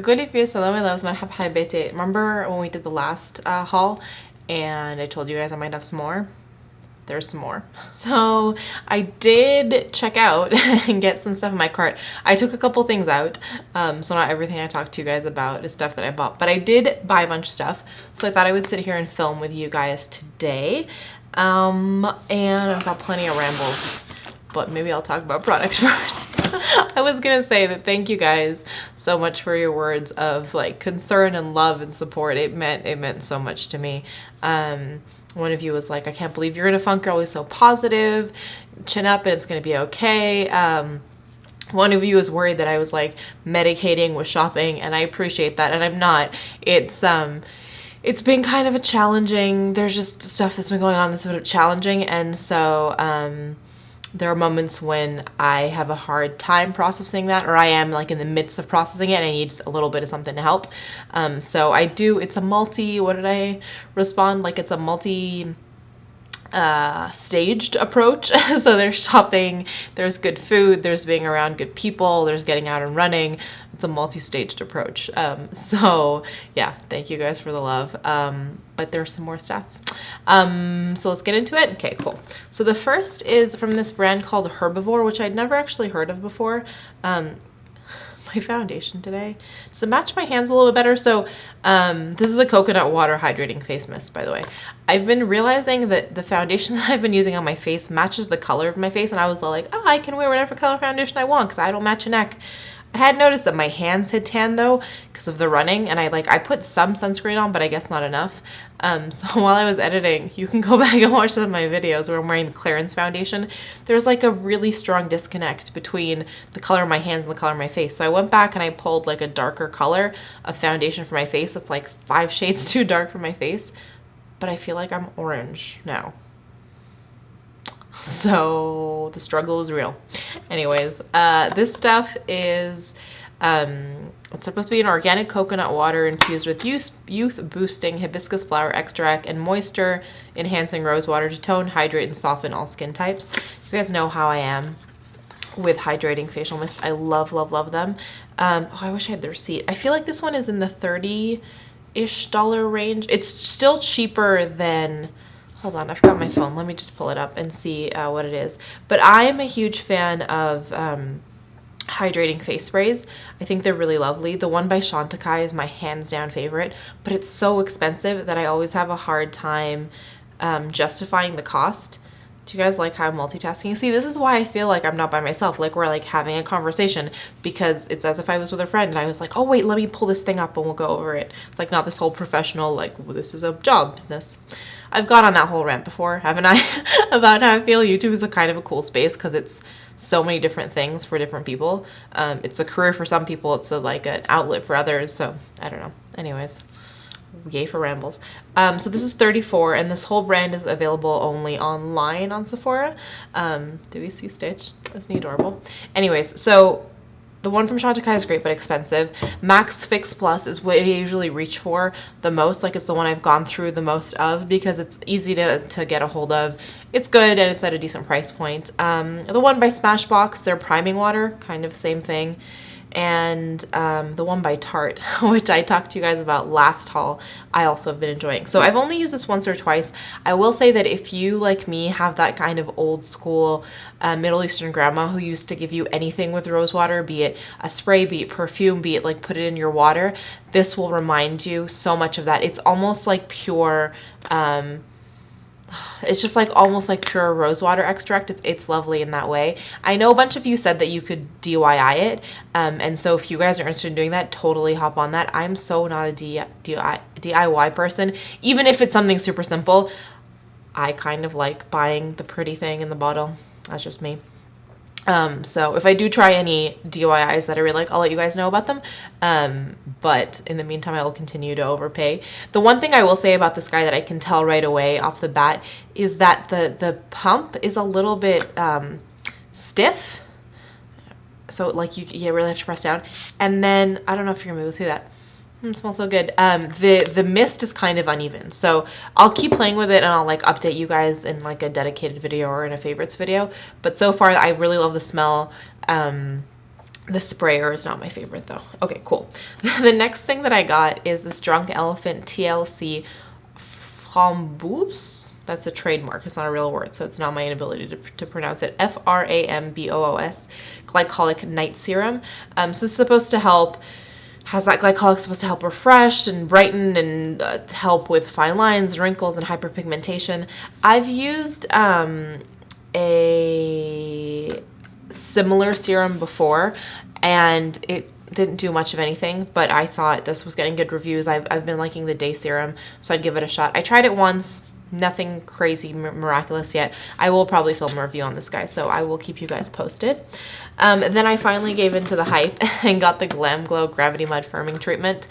Goody hello my loves, مرحبا حبيبتي. Remember when we did the last haul and I told you guys I might have some more? There's some more. So I did check out and get some stuff in my cart. I took a couple things out, so not everything I talked to you guys about is stuff that I bought, but I did buy a bunch of stuff. So I thought I would sit here and film with you guys today. And I've got plenty of rambles, but maybe I'll talk about products first. I was gonna say that thank you guys so much for your words of like concern and love and support. It meant so much to me. One of you was like, I can't believe you're in a funk, you're always so positive, chin up and it's gonna be okay. One of you was worried that I was like medicating with shopping, and I appreciate that, and I'm not. It's been kind of a challenging, there's just stuff that's been going on that's a bit challenging, and so there are moments when I have a hard time processing that, or I am like in the midst of processing it and I need a little bit of something to help. So I do, it's a multi, what did I respond? Like it's a multi staged approach. So there's shopping, there's good food, there's being around good people, there's getting out and running. It's a multi-staged approach. So yeah, thank you guys for the love. But there's some more stuff. So let's get into it. Okay, cool. So the first is from this brand called Herbivore, which I'd never actually heard of before. My foundation today to match my hands a little bit better. So this is the coconut water hydrating face mist, by the way. I've been realizing that the foundation that I've been using on my face matches the color of my face, and I was like, oh, I can wear whatever color foundation I want because I don't match a neck. I had noticed that my hands had tan though because of the running, and I put some sunscreen on, but I guess not enough. So while I was editing, you can go back and watch some of my videos where I'm wearing the clearance foundation. There's like a really strong disconnect between the color of my hands and the color of my face. So I went back and I pulled like a darker color of foundation for my face. It's like 5 shades too dark for my face, but I feel like I'm orange now. So the struggle is real. Anyways, this stuff is, it's supposed to be an organic coconut water infused with youth boosting hibiscus flower extract and moisture enhancing rose water to tone, hydrate, and soften all skin types. You guys know how I am with hydrating facial mist. I love, love, love them. Oh, I wish I had the receipt. I feel like this one is in the $30-ish range. It's still cheaper than, hold on, I've got my phone. Let me just pull it up and see what it is. But I am a huge fan of hydrating face sprays. I think they're really lovely. The one by Chantecaille is my hands down favorite, but it's so expensive that I always have a hard time justifying the cost. Do you guys like how I'm multitasking? See, this is why I feel like I'm not by myself. Like we're like having a conversation, because it's as if I was with a friend and I was like, oh wait, let me pull this thing up and we'll go over it. It's like not this whole professional, like, well, this is a job business. I've gone on that whole rant before, haven't I? About how I feel YouTube is a kind of a cool space because it's so many different things for different people. It's a career for some people. It's like an outlet for others. So I don't know. Anyways, yay for rambles. So this is 34, and this whole brand is available only online on Sephora. Do we see Stitch? Isn't he adorable? Anyways, so the one from Chantecaille is great but expensive. Max Fix Plus is what I usually reach for the most. Like it's the one I've gone through the most of because it's easy to get a hold of. It's good and it's at a decent price point. The one by Smashbox, their priming water, kind of the same thing. And the one by Tarte, which I talked to you guys about last haul, I also have been enjoying. So I've only used this once or twice. I will say that if you, like me, have that kind of old school Middle Eastern grandma who used to give you anything with rose water, be it a spray, be it perfume, be it like put it in your water, this will remind you so much of that. It's almost like pure, it's just like almost like pure rose water extract. It's lovely in that way. I know a bunch of you said that you could DIY it. And so if you guys are interested in doing that, totally hop on that. I'm so not a DIY person. Even if it's something super simple, I kind of like buying the pretty thing in the bottle. That's just me. So if I do try any DIYs that I really like, I'll let you guys know about them. But in the meantime, I will continue to overpay. The one thing I will say about this guy that I can tell right away off the bat is that the pump is a little bit stiff. So like you really have to press down. And then, I don't know if you're gonna be able to see that. It smells so good. The mist is kind of uneven, so I'll keep playing with it and I'll like update you guys in like a dedicated video or in a favorites video. But so far, I really love the smell. The sprayer is not my favorite though. Okay, cool. The next thing that I got is this Drunk Elephant TLC Framboos. That's a trademark. It's not a real word, so it's not my inability to pronounce it. Framboos Glycolic Night Serum. So this is supposed to help, has that glycolic supposed to help refresh and brighten and help with fine lines and wrinkles and hyperpigmentation. I've used a similar serum before and it didn't do much of anything, but I thought this was getting good reviews. I've been liking the day serum, so I'd give it a shot. I tried it once, nothing crazy miraculous yet. I will probably film a review on this guy, so I will keep you guys posted. Then I finally gave into the hype and got the GlamGlow Gravity Mud Firming Treatment.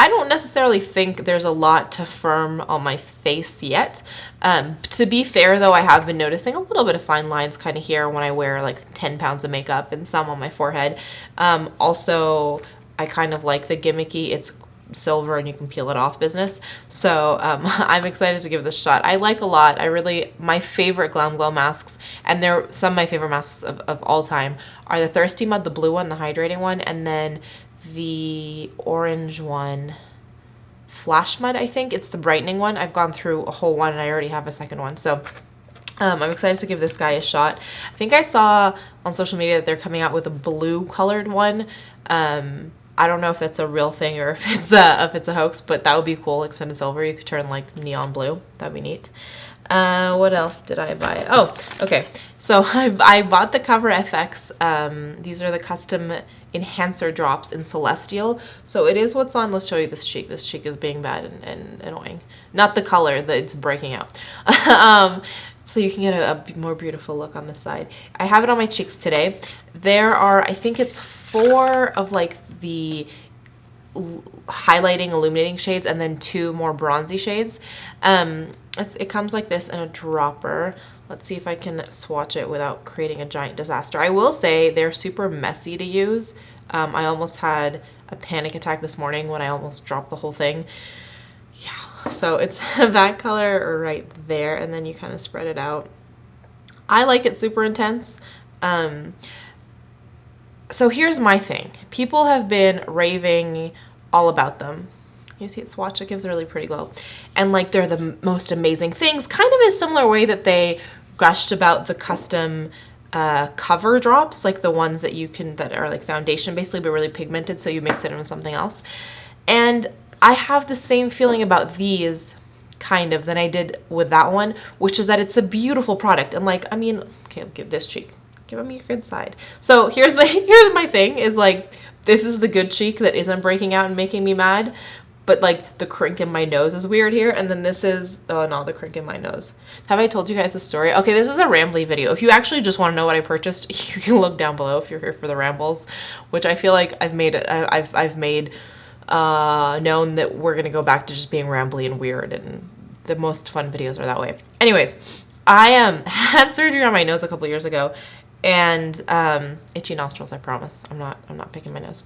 I don't necessarily think there's a lot to firm on my face yet. To be fair though, I have been noticing a little bit of fine lines kind of here when I wear like 10 pounds of makeup and some on my forehead. Also, I kind of like the gimmicky, it's silver and you can peel it off business. So I'm excited to give this a shot. I like a lot. My favorite GlamGlow masks, and they're some of my favorite masks of all time, are the Thirsty Mud, the blue one, the hydrating one, and then the orange one, Flash Mud, I think. It's the brightening one. I've gone through a whole one and I already have a second one. So I'm excited to give this guy a shot. I think I saw on social media that they're coming out with a blue colored one. I don't know if that's a real thing or if it's a hoax, but that would be cool. Like instead of silver, you could turn like neon blue. That'd be neat. What else did I buy? Oh, okay. So I bought the Cover FX. These are the custom enhancer drops in Celestial. So it is what's on. Let's show you this cheek. This cheek is being bad and annoying. Not the color, that it's breaking out. So you can get a more beautiful look on the side. I have it on my cheeks today. There are, I think it's 4 of like the highlighting, illuminating shades, and then 2 more bronzy shades. It comes like this in a dropper. Let's see if I can swatch it without creating a giant disaster. I will say they're super messy to use. I almost had a panic attack this morning when I almost dropped the whole thing. Yeah, so it's that color right there, and then you kind of spread it out. I like it super intense. So here's my thing. People have been raving all about them. You see it swatch? It gives a really pretty glow. And like they're the most amazing things, kind of in a similar way that they gushed about the custom cover drops, like the ones that are like foundation basically, but really pigmented, so you mix it in with something else. And I have the same feeling about these kind of than I did with that one, which is that it's a beautiful product. And like, I mean, okay, I'll give this cheek. Give them your good side. So here's my thing is like, this is the good cheek that isn't breaking out and making me mad. But like the crink in my nose is weird here. And then this is, oh no, the crink in my nose. Have I told you guys the story? Okay, this is a Rambly video. If you actually just want to know what I purchased, you can look down below if you're here for the rambles, which I feel like I've made known that we're going to go back to just being rambly and weird, and the most fun videos are that way. Anyways, I had surgery on my nose a couple years ago, and itchy nostrils, I promise. I'm not picking my nose.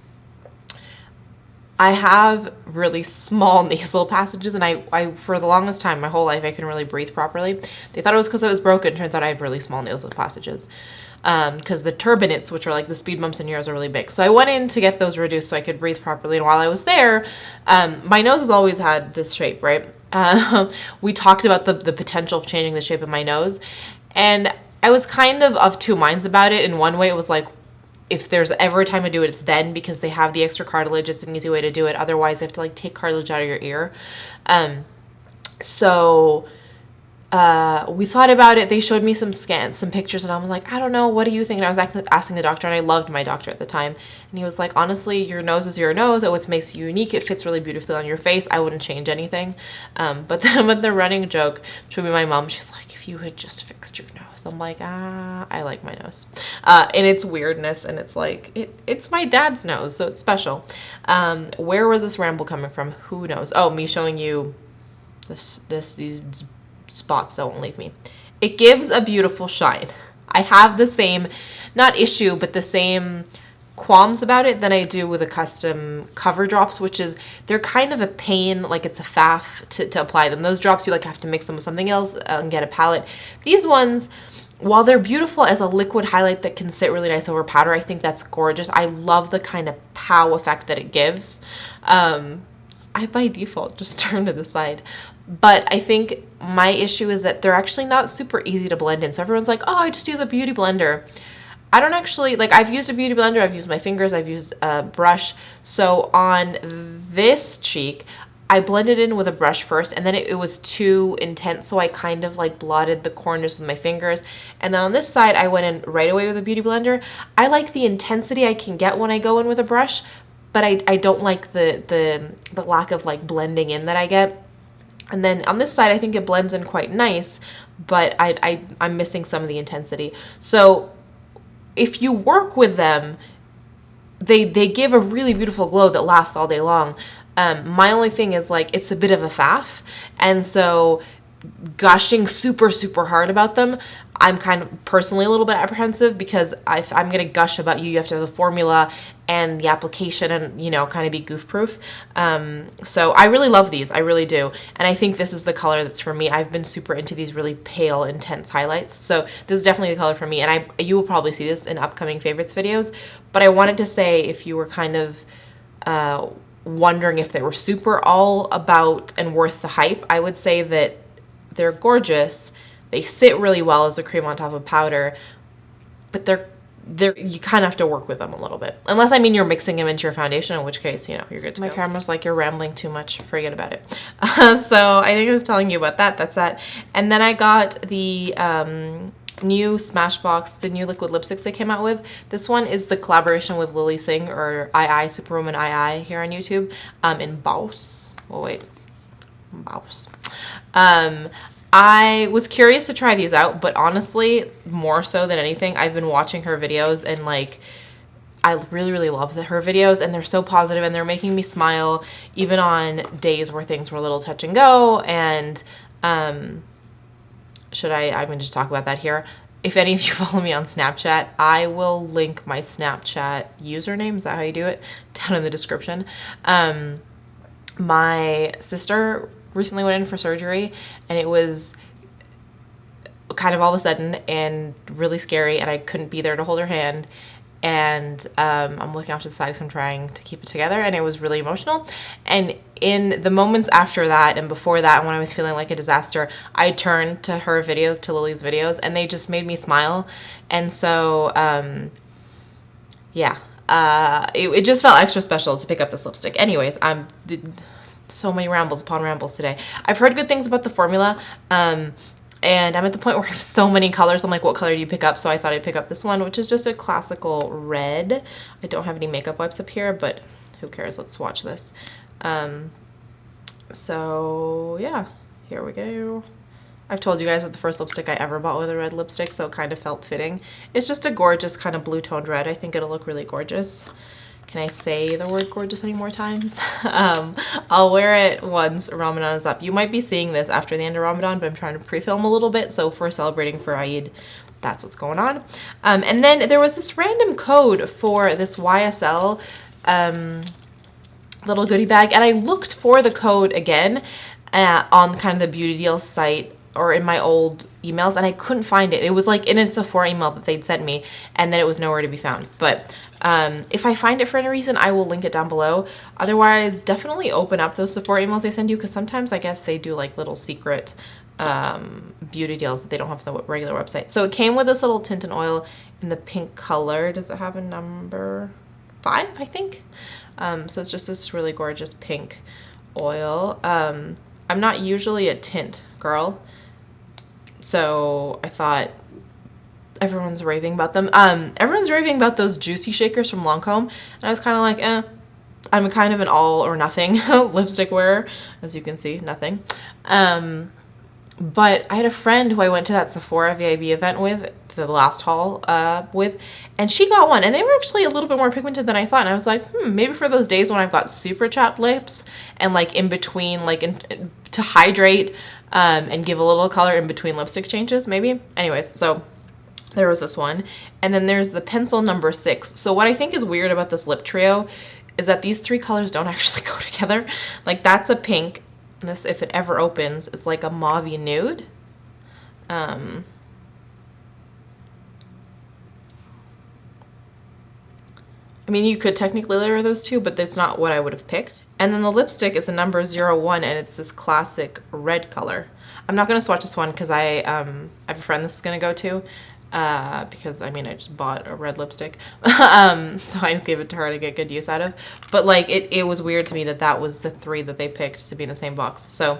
I have really small nasal passages, and I for the longest time, my whole life, I couldn't really breathe properly. They thought it was because I was broken. Turns out I have really small nasal passages. Because the turbinates, which are like the speed bumps in your ears, are really big. So I went in to get those reduced so I could breathe properly. And while I was there, my nose has always had this shape, right? We talked about the potential of changing the shape of my nose. And I was kind of 2 minds about it. In one way, it was like, if there's ever a time to do it, it's then, because they have the extra cartilage. It's an easy way to do it. Otherwise, they have to like take cartilage out of your ear. We thought about it. They showed me some scans, some pictures, and I was like, I don't know, what do you think? And I was asking the doctor, and I loved my doctor at the time. And he was like, honestly, your nose is your nose. It what makes you unique. It fits really beautifully on your face. I wouldn't change anything. But the running joke between me and my mom, she's like, if you had just fixed your nose. I'm like, I like my nose. And its weirdness, and it's like, it's my dad's nose, so it's special. Where was this ramble coming from? Who knows? Oh, me showing you these spots that won't leave me. It gives a beautiful shine. I have the same, not issue, but the same qualms about it than I do with a custom cover drops, which is, they're kind of a pain, like it's a faff to apply them. Those drops, you like have to mix them with something else and get a palette. These ones, while they're beautiful as a liquid highlight that can sit really nice over powder, I think that's gorgeous. I love the kind of pow effect that it gives. I by default just turn to the side. But I think my issue is that they're actually not super easy to blend in. So everyone's like, oh, I just use a beauty blender. I don't actually, like, I've used a beauty blender, I've used my fingers, I've used a brush. So on this cheek, I blended in with a brush first, and then it was too intense, so I kind of like blotted the corners with my fingers. And then on this side, I went in right away with a beauty blender. I like the intensity I can get when I go in with a brush, but I don't like the lack of like blending in that I get. And then on this side, I think it blends in quite nice, but I'm missing some of the intensity. So if you work with them, they give a really beautiful glow that lasts all day long. My only thing is, like, it's a bit of a faff, and so gushing super, super hard about them, I'm kind of personally a little bit apprehensive, because if I'm going to gush about you, you have to have the formula and the application and, you know, kind of be goof proof. So I really love these. I really do. And I think this is the color that's for me. I've been super into these really pale, intense highlights. So this is definitely the color for me. And you will probably see this in upcoming favorites videos. But I wanted to say, if you were kind of wondering if they were super all about and worth the hype, I would say that they're gorgeous. They sit really well as a cream on top of powder, but they're you kind of have to work with them a little bit. Unless, I mean, you're mixing them into your foundation, in which case, you know, you're good to go. My camera's like, you're rambling too much. Forget about it. So I think I was telling you about that. That's that. And then I got the new Smashbox, the new liquid lipsticks they came out with. This one is the collaboration with Lily Singh, or Superwoman here on YouTube, in BAWSE. Oh wait, BAWSE. I was curious to try these out, but honestly, more so than anything, I've been watching her videos, and like, I really, really love her videos, and they're so positive, and they're making me smile even on days where things were a little touch and go. And I'm going to just talk about that here. If any of you follow me on Snapchat, I will link my Snapchat username, is that how you do it, down in the description. My sister recently went in for surgery, and it was kind of all of a sudden and really scary, and I couldn't be there to hold her hand. And I'm looking off to the side because I'm trying to keep it together, and it was really emotional. And in the moments after that and before that, when I was feeling like a disaster, I turned to her videos, to Lily's videos, and they just made me smile. And so, yeah, it just felt extra special to pick up this lipstick. Anyways, so many rambles upon rambles today. I've heard good things about the formula, and I'm at the point where I have so many colors. I'm like, what color do you pick up? So I thought I'd pick up this one, which is just a classical red. I don't have any makeup wipes up here, but who cares? Let's swatch this. So yeah, here we go. I've told you guys that the first lipstick I ever bought with a red lipstick, so it kind of felt fitting. It's just a gorgeous kind of blue toned red. I think it'll look really gorgeous. Can I say the word gorgeous any more times? I'll wear it once Ramadan is up. You might be seeing this after the end of Ramadan, but I'm trying to pre-film a little bit. So for celebrating for Eid, that's what's going on. And then there was this random code for this YSL little goodie bag. And I looked for the code again on kind of the Beauty Deals site or in my old emails, and I couldn't find it. It was like in a Sephora email that they'd sent me, and then it was nowhere to be found. But if I find it for any reason, I will link it down below. Otherwise, definitely open up those Sephora emails they send you, because sometimes I guess they do like little secret beauty deals that they don't have on the regular website. So it came with this little tint and oil in the pink color. Does it have a number 5, I think? So it's just this really gorgeous pink oil. I'm not usually a tint girl, so I thought everyone's raving about them. Everyone's raving about those juicy shakers from Lancome, and I was kind of like, I'm kind of an all or nothing lipstick wearer, as you can see, nothing. But I had a friend who I went to that Sephora VIB event with, the last haul with, and she got one, and they were actually a little bit more pigmented than I thought. And I was like, maybe for those days when I've got super chapped lips and like in between, like to hydrate and give a little color in between lipstick changes, maybe. Anyways, so there was this one, and then there's the pencil number 6. So what I think is weird about this lip trio is that these 3 colors don't actually go together. Like, that's a pink. This, if it ever opens, is like a mauvey nude. I mean, you could technically layer those two, but that's not what I would have picked. And then the lipstick is a number 01, and it's this classic red color. I'm not going to swatch this one because I have a friend this is going to go to. Because I mean, I just bought a red lipstick, so I gave it to her to get good use out of. But like, it was weird to me that that was the 3 that they picked to be in the same box. So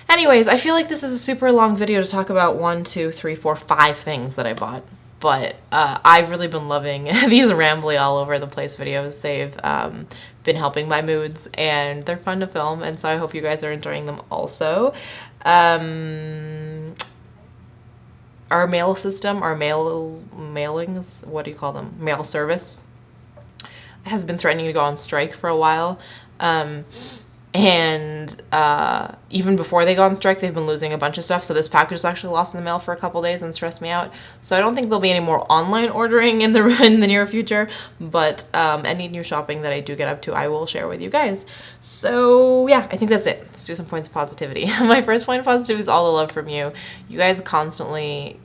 anyways, I feel like this is a super long video to talk about 1, 2, 3, 4, 5 things that I bought. But I've really been loving these Rambly all over the place videos. They've been helping my moods, and they're fun to film, and so I hope you guys are enjoying them also. Our mail system, our mailings, what do you call them? Mail service has been threatening to go on strike for a while. And even before they go on strike, they've been losing a bunch of stuff. So this package was actually lost in the mail for a couple days and stressed me out. So I don't think there'll be any more online ordering in the near future. But any new shopping that I do get up to, I will share with you guys. So yeah, I think that's it. Let's do some points of positivity. My first point of positivity is all the love from you. You guys constantly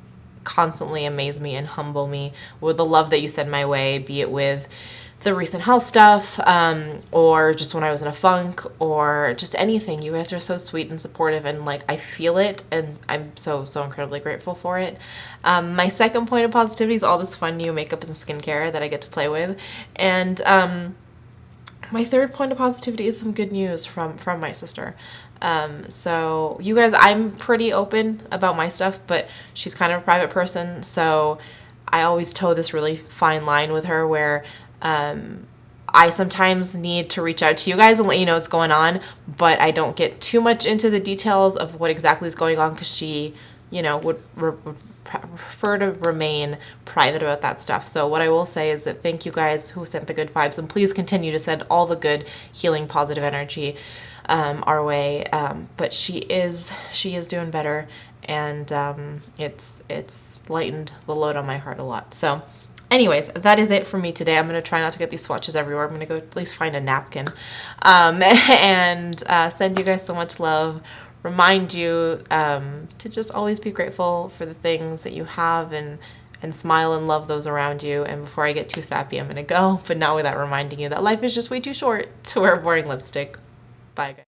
amaze me and humble me with the love that you send my way, be it with the recent health stuff, or just when I was in a funk, or just anything. You guys are so sweet and supportive, and like, I feel it, and I'm so incredibly grateful for it. My second point of positivity is all this fun new makeup and skincare that I get to play with. And my third point of positivity is some good news from my sister. So you guys, I'm pretty open about my stuff, but she's kind of a private person, so I always toe this really fine line with her where I sometimes need to reach out to you guys and let you know what's going on, but I don't get too much into the details of what exactly is going on because she, you know, would prefer to remain private about that stuff. So what I will say is that thank you guys who sent the good vibes, and please continue to send all the good, healing, positive energy our way. But she is doing better, and it's lightened the load on my heart a lot. So anyways, that is it for me today. I'm going to try not to get these swatches everywhere. I'm going to go at least find a napkin and send you guys so much love. Remind you to just always be grateful for the things that you have, and smile and love those around you. And before I get too sappy, I'm going to go, but not without reminding you that life is just way too short to wear boring lipstick. Bye, guys.